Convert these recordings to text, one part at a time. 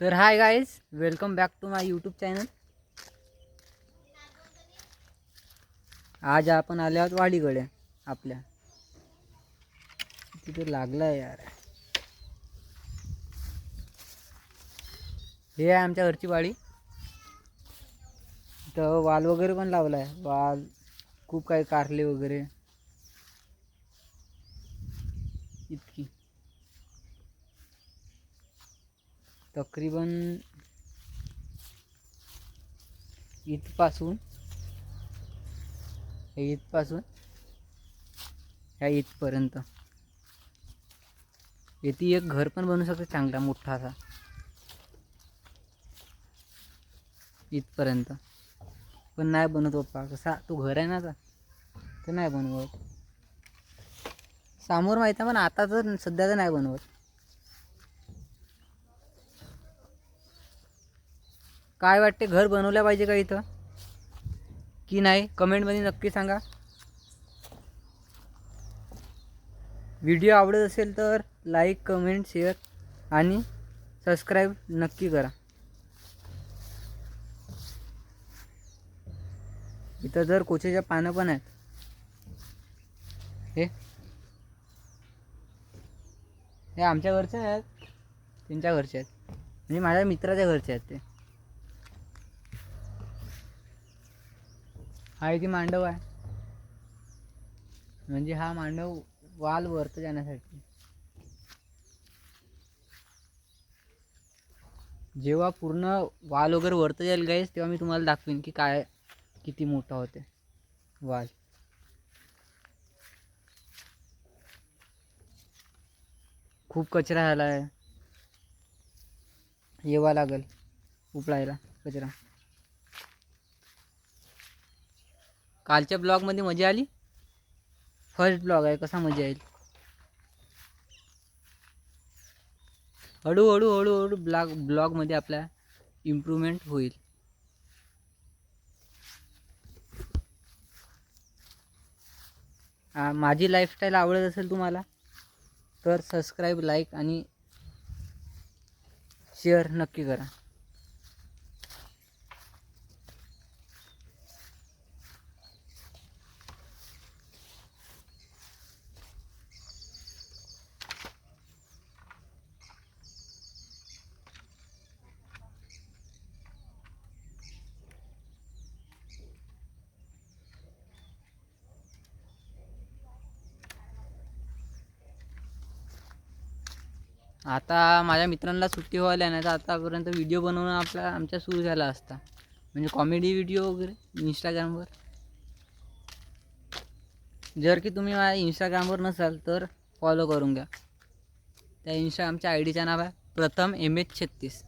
तर hi guys, welcome back to my YouTube channel. आज आपण आले आहोत वाडीकडे. आपल्या तिथे लागला यार. हे आहे आमच्या घरची वाडी. इथं वाल वगैरे पण लावला आहे. वाल, खूप काही कारले वगैरे इतकी. तकरीबन इथपासून ह्या इथपर्यंत. इथे एक घर पण बनवू शकतो चांगला मोठा असा इथपर्यंत. पण नाही बनवत पप्पा. कसा तो घर आहे ना आता, तर नाही बनवत. समोर माहिती आहे पण आता तर सध्या तर नाही बनवत. काय वाटते, घर बनवल्या पाहिजे का इथं की नाही? कमेंटमध्ये नक्की सांगा. व्हिडिओ आवडत असेल तर लाईक, कमेंट, शेअर आणि सबस्क्राईब नक्की करा. इथं जर कोचेच्या पानं पण आहेत. हे आमच्या घरचे आहेत, त्यांच्या घरचे आहेत, म्हणजे माझ्या मित्राच्या घरचे आहेत ते. हा इथे मांडव आहे, म्हणजे हा मांडव वाल वरत जाण्यासाठी. जेव्हा पूर्ण वाल वगैरे वरत जाईल गाईस, तेव्हा मी तुम्हाला दाखवीन की काय किती मोठा होते वाल. खूप कचरा आला आहे, येवा लागल उपळायला कचरा. कालच्या ब्लॉगमध्ये मजा आली. फर्स्ट ब्लॉग आहे, कसा मजा येईल. हळूहळू ब्लॉगमध्ये आपल्या इम्प्रूव्हमेंट होईल. माझी लाईफस्टाईल आवडत असेल तुम्हाला तर सबस्क्राईब, लाईक आणि शेअर नक्की करा. आता माझ्या मित्रांना सुट्टी व्हायला नाही, तर आतापर्यंत व्हिडिओ बनवणं आमच्या सुरू झाला असता, म्हणजे कॉमेडी व्हिडिओ वगैरे इंस्टाग्रामवर. जर की तुम्ही माझ्या इंस्टाग्रामवर नसाल तर फॉलो करून घ्या. त्या इंस्टाग्रामच्या आय डीचं नाव आहे प्रथम MH36.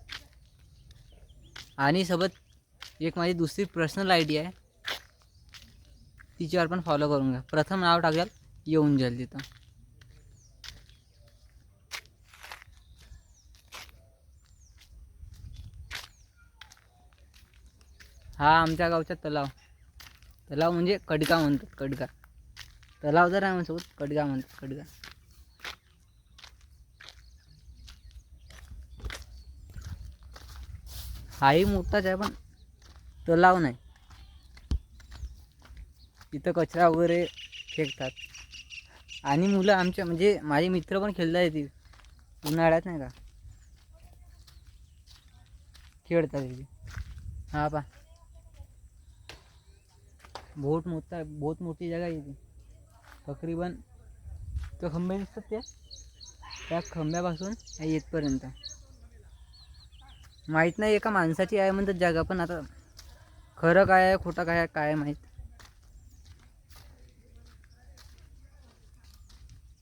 आणि सोबत एक माझी दुसरी पर्सनल आय डी आहे, तिच्यावर पण फॉलो करून घ्या. प्रथम नाव टाकाल येऊन जाईल तिथं. हा आमच्या गावचा तलाव म्हणजे कडका म्हणतात. कडका तलाव जर आहे माझ्यासोबत, कडका म्हणतात. कडका हाही मोठाच आहे पण तलाव नाही. तिथं कचरा वगैरे फेकतात आणि मुलं आमच्या, म्हणजे माझे मित्र पण खेळतात येते उन्हाळ्यात, नाही का, खेळतात तिथे. हा पा बहुत मोठी जगह आहे ती. तकरीबन तो खंबे दिसतात त्या खंब्यापासून येतपर्यंत. माहीत नाही एका माणसाची आहे म्हणतात जागा, पण आता खरं काय आहे खोटं काय आहे काय माहीत.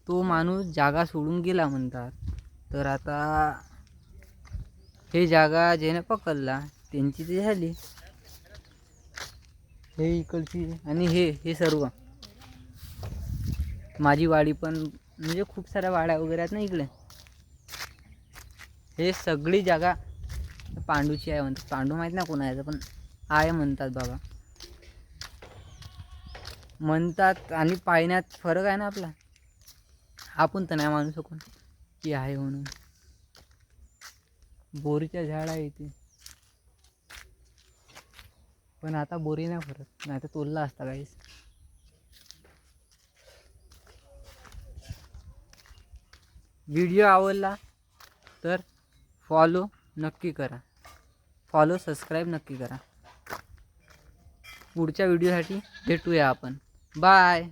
तो माणूस जागा सोडून गेला म्हणतात. तर आता हे जागा ज्याने पकडला त्यांची ती झाली. हे इकडची आणि हे सर्व माझी वाडी पण, म्हणजे खूप साऱ्या वाड्या वगैरे आहेत ना इकडे. हे सगळी जागा पांडूची आहे म्हणतात. पांडू माहीत नाही कोण आहे पण आहे म्हणतात बाबा, म्हणतात. आणि पाहण्यात फरक आहे ना आपला, आपण तर नाही मानू शकून की आहे म्हणून. बोरीच्या झाड आहे इथे, पण आता बोरी नाही फरत, नाही तर तोडला असता काहीच. व्हिडिओ आवडला तर फॉलो नक्की करा, सबस्क्राईब नक्की करा. पुढच्या व्हिडिओसाठी भेटूया आपण. बाय.